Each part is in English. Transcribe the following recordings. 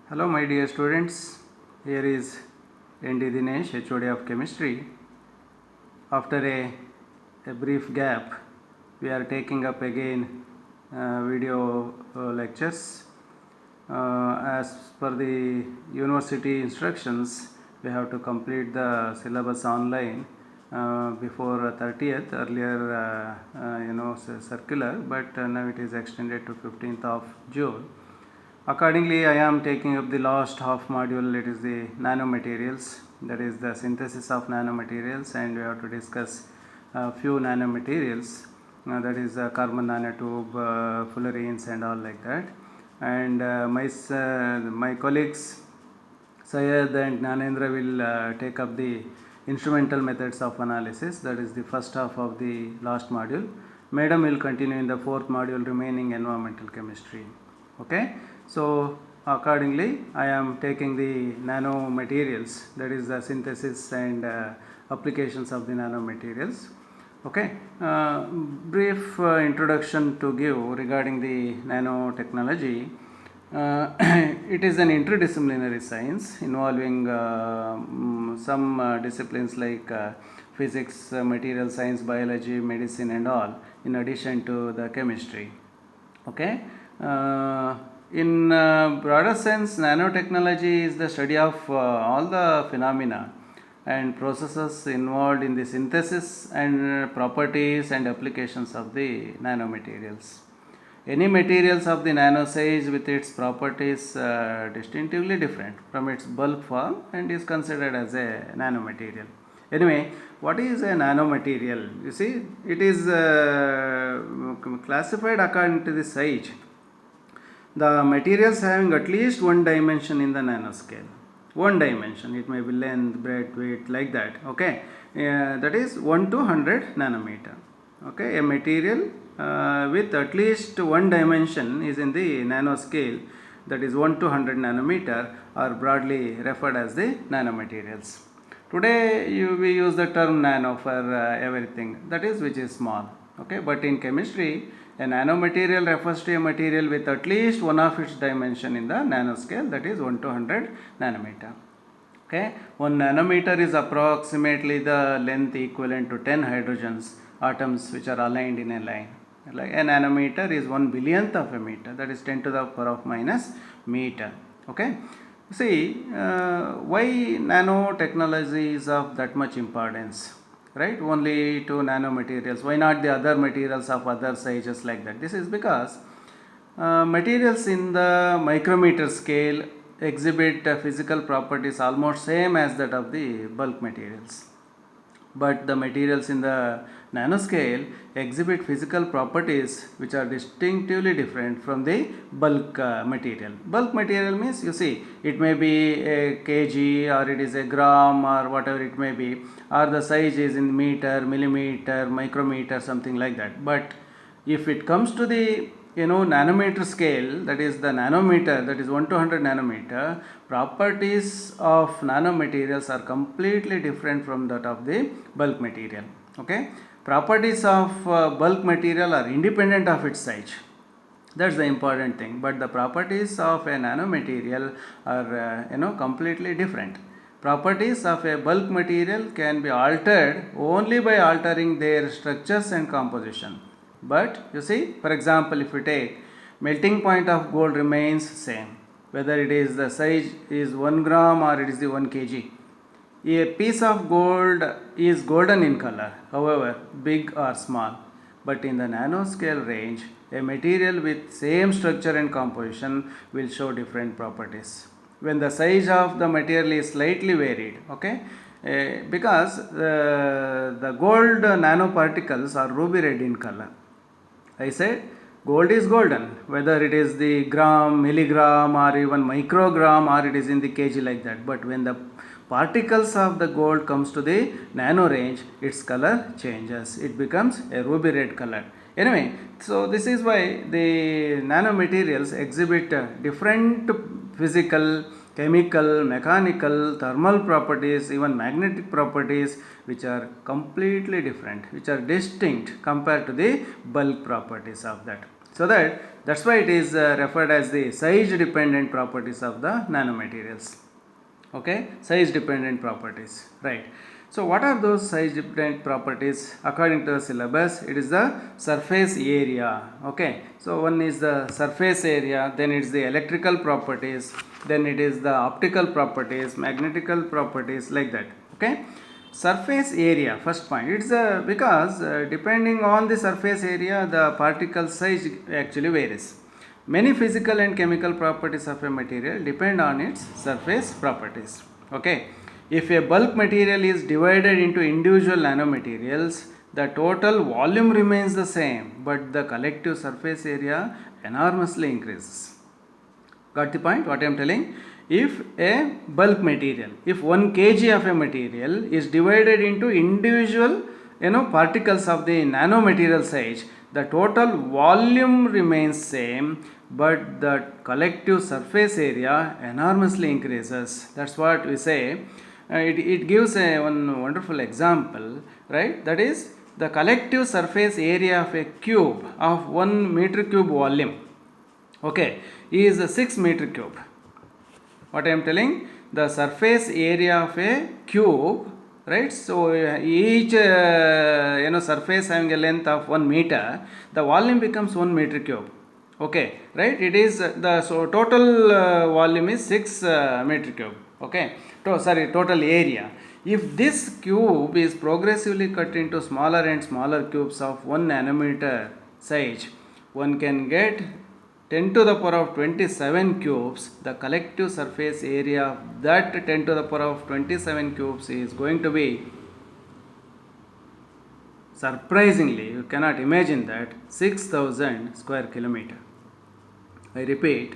Hello my dear students, here is ND Dinesh, HOD of Chemistry. After a brief gap, we are taking up again video lectures. As per the university instructions, we have to complete the syllabus online before 30th, earlier circular, but now it is extended to 15th of June. Accordingly, I am taking up the last half module, it is the nanomaterials, that is the synthesis of nanomaterials, and we have to discuss a few nanomaterials, that is carbon nanotube, fullerenes and all like that. And my colleagues Syed and Nanendra will take up the instrumental methods of analysis, that is the first half of the last module. Madam will continue in the fourth module remaining environmental chemistry. Okay, so accordingly I am taking the nanomaterials, that is the synthesis and applications of the nanomaterials. Okay, brief introduction to give regarding the nanotechnology. It is an interdisciplinary science involving some disciplines like physics, material science, biology, medicine and all, in addition to the chemistry. Okay, in broader sense, nanotechnology is the study of all the phenomena and processes involved in the synthesis and properties and applications of the nanomaterials. Any materials of the nano size with its properties distinctively different from its bulk form and is considered as a nanomaterial. Anyway, what is a nanomaterial? You see, it is classified according to the size. The materials having at least one dimension in the nanoscale. One dimension, it may be length, breadth, weight, like that. Okay, that is 1 to 100 nanometer. Okay, a material with at least one dimension is in the nanoscale, that is 1 to 100 nanometer, are broadly referred as the nanomaterials. Today we use the term nano for everything, that is which is small. Okay, but in chemistry, a nanomaterial refers to a material with at least one of its dimension in the nanoscale, that is 1 to 100 nanometer. Okay, 1 nanometer is approximately the length equivalent to 10 hydrogens atoms which are aligned in a line. Like a nanometer is 1 billionth of a meter, that is 10 to the power of minus meter. Okay, see why nanotechnology is of that much importance, right? Only to nanomaterials, why not the other materials of other sizes like that? This is because materials in the micrometer scale exhibit physical properties almost same as that of the bulk materials, but the materials in the nanoscale exhibit physical properties which are distinctively different from the bulk material. Bulk material means, you see, it may be a kg or it is a gram or whatever it may be, or the size is in meter, millimeter, micrometer, something like that. But if it comes to the nanometer scale, that is the nanometer, that is 1 to 100 nanometer, properties of nanomaterials are completely different from that of the bulk material. Okay, properties of bulk material are independent of its size. That's the important thing, but the properties of a nanomaterial are completely different. Properties of a bulk material can be altered only by altering their structures and composition. But you see, for example, if you take melting point of gold remains same, whether it is the size is 1 gram or it is the 1 kg. A piece of gold is golden in color, however big or small, but in the nanoscale range, a material with same structure and composition will show different properties when the size of the material is slightly varied. Okay, because the gold nanoparticles are ruby red in color. I said gold is golden, whether it is the gram, milligram or even microgram or it is in the kg, like that. But when the particles of the gold comes to the nano range, its color changes, it becomes a ruby red color. Anyway, so this is why the nanomaterials exhibit different physical, chemical, mechanical, thermal properties, even magnetic properties, which are completely different, which are distinct compared to the bulk properties of that. So that's why it is referred as the size dependent properties of the nanomaterials. Okay, size dependent properties, right? So what are those size dependent properties? According to the syllabus, it is the surface area. Okay, so one is the surface area, then it's the electrical properties, then it is the optical properties, magnetical properties, like that. Okay, surface area, first point, it's because depending on the surface area, the particle size actually varies. Many physical and chemical properties of a material depend on its surface properties. Okay, if a bulk material is divided into individual nanomaterials, the total volume remains the same, but the collective surface area enormously increases. Got the point what I am telling? If a bulk material, if 1 kg of a material is divided into individual particles of the nanomaterial size, the total volume remains same, but the collective surface area enormously increases. That's what we say. It gives one wonderful example, right? That is the collective surface area of a cube of 1 meter cube volume, okay, is 6 meter cube. What I am telling, the surface area of a cube, right? So each surface having a length of 1 meter, the volume becomes 1 meter cube. Okay, right? It is so total volume is 6 meter cube. Okay, total area. If this cube is progressively cut into smaller and smaller cubes of 1 nanometer size, one can get 10 to the power of 27 cubes. The collective surface area of that 10 to the power of 27 cubes is going to be, surprisingly, you cannot imagine that, 6,000 square kilometer. I repeat,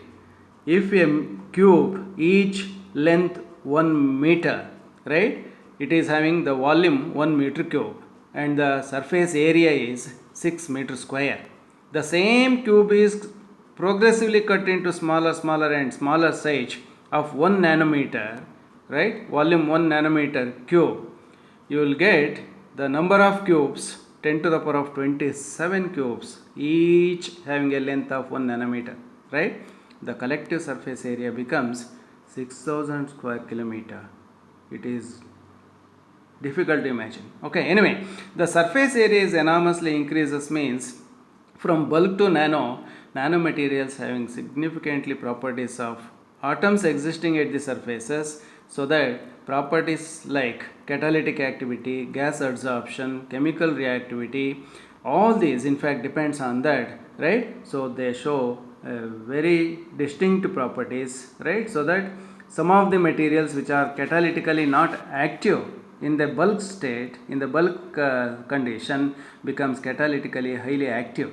if a cube each length 1 meter, right, it is having the volume 1 meter cube and the surface area is 6 meter square. The same cube is progressively cut into smaller and smaller size of 1 nanometer, right, volume 1 nanometer cube. You will get the number of cubes 10 to the power of 27 cubes, each having a length of 1 nanometer, right? The collective surface area becomes 6,000 square kilometer. It is difficult to imagine. Okay, anyway, the surface area is enormously increases means from bulk to nanomaterials having significantly properties of atoms existing at the surfaces, so that properties like catalytic activity, gas adsorption, chemical reactivity, all these in fact depends on that, right? So they show very distinct properties, right? So that some of the materials which are catalytically not active in the bulk state, in the bulk condition, becomes catalytically highly active.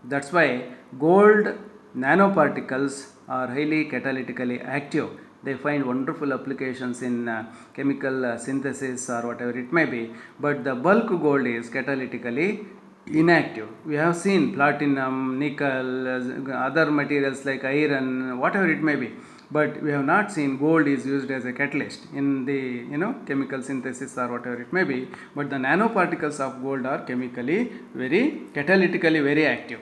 That's why gold nanoparticles are highly catalytically active. They find wonderful applications in chemical synthesis or whatever it may be, but the bulk gold is catalytically inactive. We have seen platinum, nickel, other materials like iron, whatever it may be, but we have not seen gold is used as a catalyst in the chemical synthesis or whatever it may be. But the nanoparticles of gold are catalytically very active.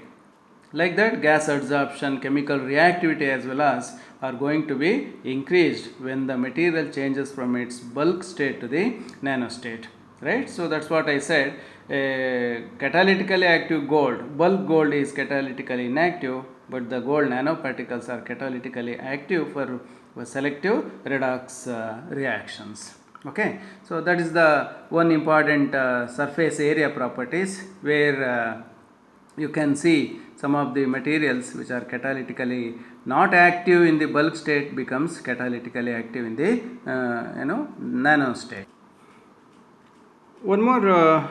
Like that, gas adsorption, chemical reactivity as well as are going to be increased when the material changes from its bulk state to the nano state, right? So that's what I said. Catalytically active gold, bulk gold is catalytically inactive, but the gold nanoparticles are catalytically active for selective redox reactions. Okay, so that is the one important surface area properties where you can see some of the materials which are catalytically not active in the bulk state becomes catalytically active in the nano state. One more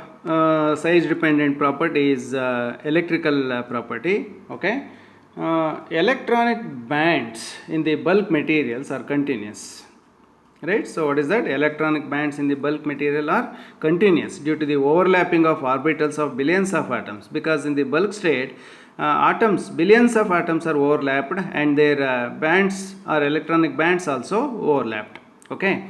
size dependent property is electrical property. Okay, electronic bands in the bulk materials are continuous, right? So what is that? Electronic bands in the bulk material are continuous due to the overlapping of orbitals of billions of atoms, because in the bulk state billions of atoms are overlapped and their bands or electronic bands also overlapped. Okay,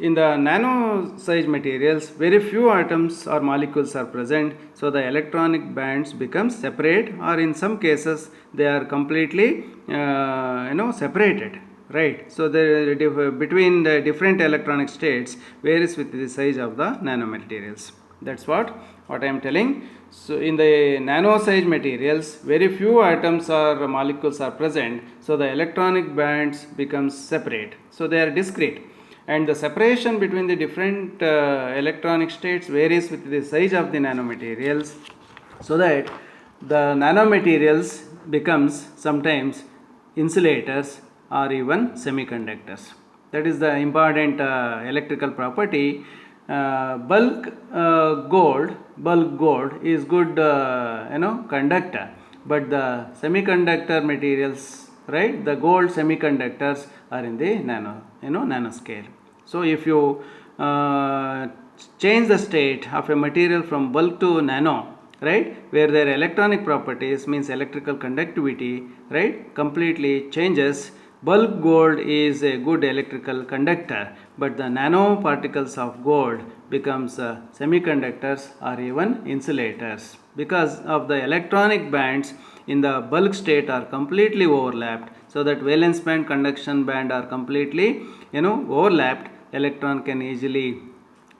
in the nano size materials, very few atoms or molecules are present, so the electronic bands become separate, or in some cases they are completely separated, right? So the between the different electronic states varies with the size of the nanomaterials. That's what I am telling. So in the nano size materials, very few atoms or molecules are present, so the electronic bands becomes separate, so they are discrete, and the separation between the different electronic states varies with the size of the nanomaterials, so that the nanomaterials becomes sometimes insulators or even semiconductors. That is the important electrical property. Bulk gold is good conductor, but the semiconductor materials, right, the gold semiconductors are in the nanoscale. So if you change the state of a material from bulk to nano, right, where their electronic properties, means electrical conductivity, right, completely changes, bulk gold is a good electrical conductor, but the nanoparticles of gold becomes semiconductors or even insulators, because of the electronic bands in the bulk state are completely overlapped, so that valence band, conduction band are completely overlapped. Electron can easily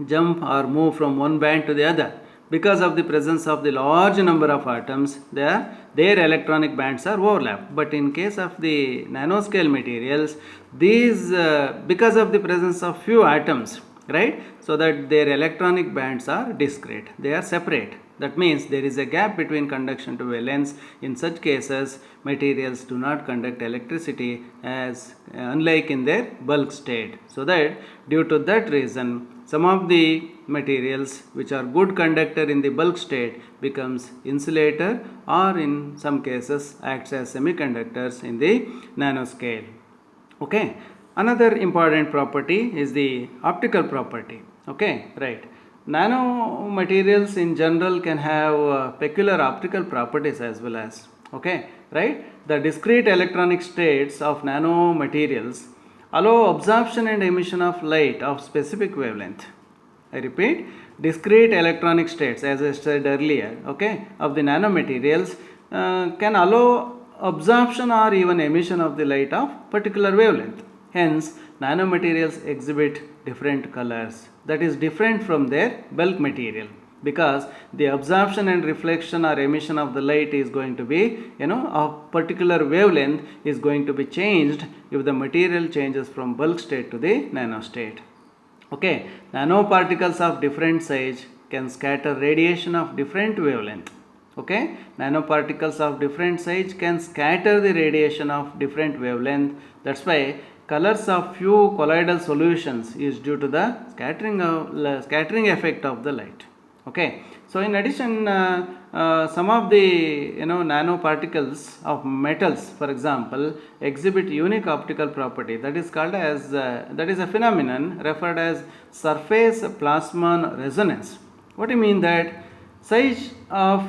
jump or move from one band to the other. Because of the presence of the large number of atoms, their electronic bands are overlapped. But in case of the nanoscale materials, these because of the presence of few atoms, right, so that their electronic bands are discrete, they are separate. That means there is a gap between conduction to valence. In such cases, materials do not conduct electricity as unlike in their bulk state. So that due to that reason, some of the materials which are good conductor in the bulk state becomes insulator, or in some cases acts as semiconductors in the nanoscale. Okay. Another important property is the optical property. Okay, right. Nanomaterials in general can have peculiar optical properties as well as, okay, right. The discrete electronic states of nanomaterials allow absorption and emission of light of specific wavelength. I repeat, discrete electronic states, as I said earlier, okay, of the nanomaterials can allow absorption or even emission of the light of particular wavelength. Hence, nanomaterials exhibit different colors, that is different from their bulk material, because the absorption and reflection or emission of the light is going to be of particular wavelength is going to be changed if the material changes from bulk state to the nano state. Okay, nanoparticles of different size can scatter radiation of different wavelength. Okay, nanoparticles of different size can scatter the radiation of different wavelength. That's why colors of few colloidal solutions is due to the scattering effect of the light. Okay, so in addition, some of the nanoparticles of metals, for example, exhibit unique optical property, that is called as that is a phenomenon referred as surface plasmon resonance. What do you mean? That size of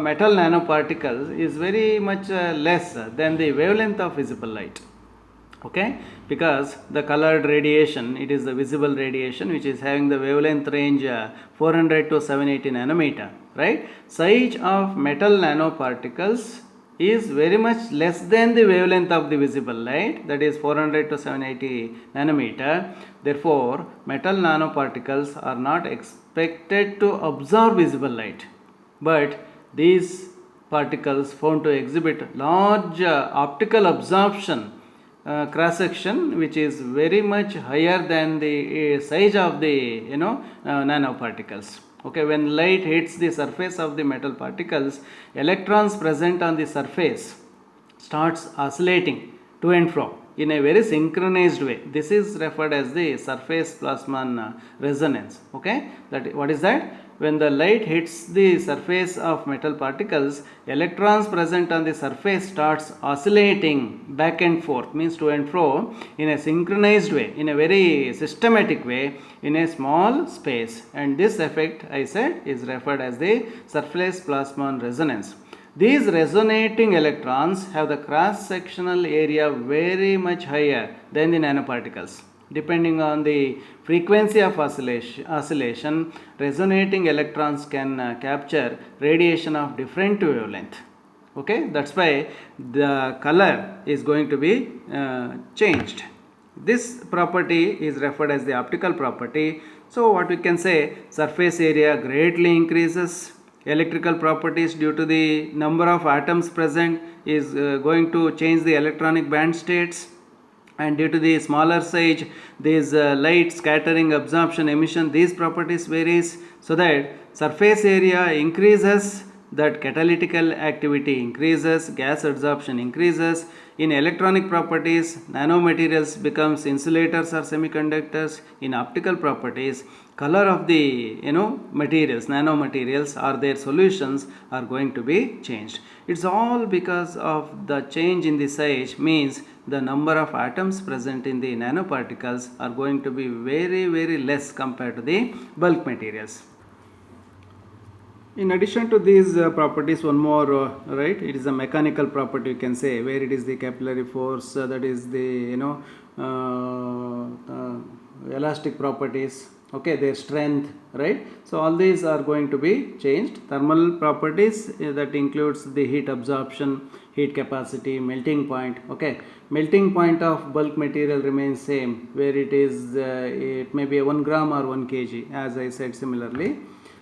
metal nanoparticles is very much less than the wavelength of visible light. Okay, because the colored radiation, it is the visible radiation which is having the wavelength range 400 to 780 nanometer, right. Size of metal nanoparticles is very much less than the wavelength of the visible light, that is 400 to 780 nanometer. Therefore, metal nanoparticles are not expected to absorb visible light, but these particles found to exhibit large optical absorption cross section, which is very much higher than the size of the nanoparticles. Okay, when light hits the surface of the metal particles, electrons present on the surface starts oscillating to and fro in a very synchronized way. This is referred as the surface plasmon resonance. Okay, that what is that? When the light hits the surface of metal particles, electrons present on the surface starts oscillating back and forth, means to and fro, in a synchronized way, in a very systematic way, in a small space, and this effect, I said, is referred as the surface plasmon resonance. These resonating electrons have the cross-sectional area very much higher than the nanoparticles. Depending on the frequency of oscillation, resonating electrons can capture radiation of different wavelength. Okay, that's why the color is going to be changed. This property is referred as the optical property. So what we can say, surface area greatly increases. Electrical properties, due to the number of atoms present, is going to change the electronic band states. And due to the smaller size, these light scattering, absorption, emission, these properties varies, so that surface area increases, that catalytical activity increases, gas adsorption increases. In electronic properties, nanomaterials becomes insulators or semiconductors. In optical properties, color of the materials, nanomaterials, or their solutions are going to be changed. It's all because of the change in the size, means the number of atoms present in the nanoparticles are going to be very less compared to the bulk materials. In addition to these properties, one more, right, it is a mechanical property, you can say, where it is the capillary force, that is the elastic properties, okay, their strength, right. So all these are going to be changed. Thermal properties, that includes the heat absorption, heat capacity, melting point. Okay, melting point of bulk material remains same, where it is it may be 1 gram or 1 kg, as I said similarly.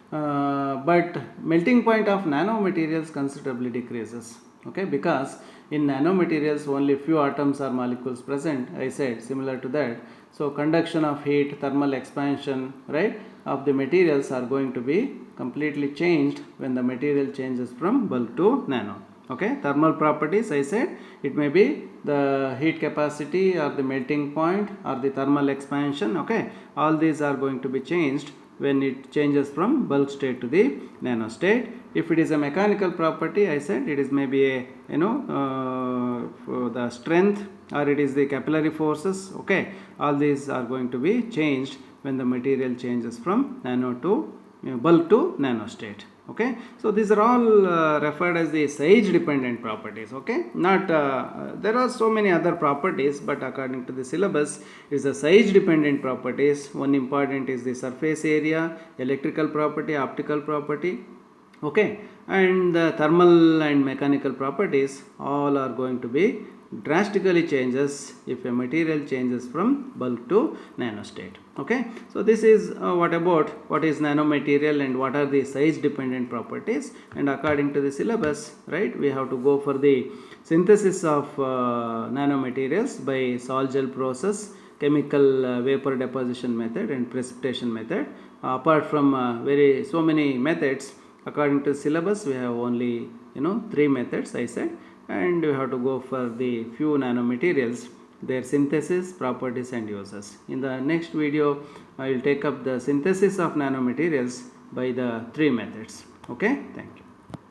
But melting point of nanomaterials considerably decreases, okay, because in nanomaterials only few atoms or molecules present, I said similar to that. So conduction of heat, thermal expansion, right, of the materials are going to be completely changed when the material changes from bulk to nano. Okay, thermal properties, I said it may be the heat capacity or the melting point or the thermal expansion. Okay, all these are going to be changed when it changes from bulk state to the nano state. If it is a mechanical property, I said it is maybe a the strength, or it is the capillary forces. Okay, all these are going to be changed when the material changes from nano to bulk to nano state. Okay, so these are all referred as the size dependent properties. Okay, not there are so many other properties, but according to the syllabus, is the size dependent properties. One important is the surface area, electrical property, optical property. Okay, and the thermal and mechanical properties all are going to be drastically changes if a material changes from bulk to nano state. Okay, so this is what is nanomaterial and what are the size dependent properties. And according to the syllabus, right, we have to go for the synthesis of nanomaterials by Sol-Gel process, chemical vapor deposition method, and precipitation method. Apart from so many methods, according to syllabus we have only 3 methods, I said, and we have to go for the few nanomaterials, their synthesis, properties, and uses. In the next video, I will take up the synthesis of nanomaterials by the 3 methods. Okay, thank you.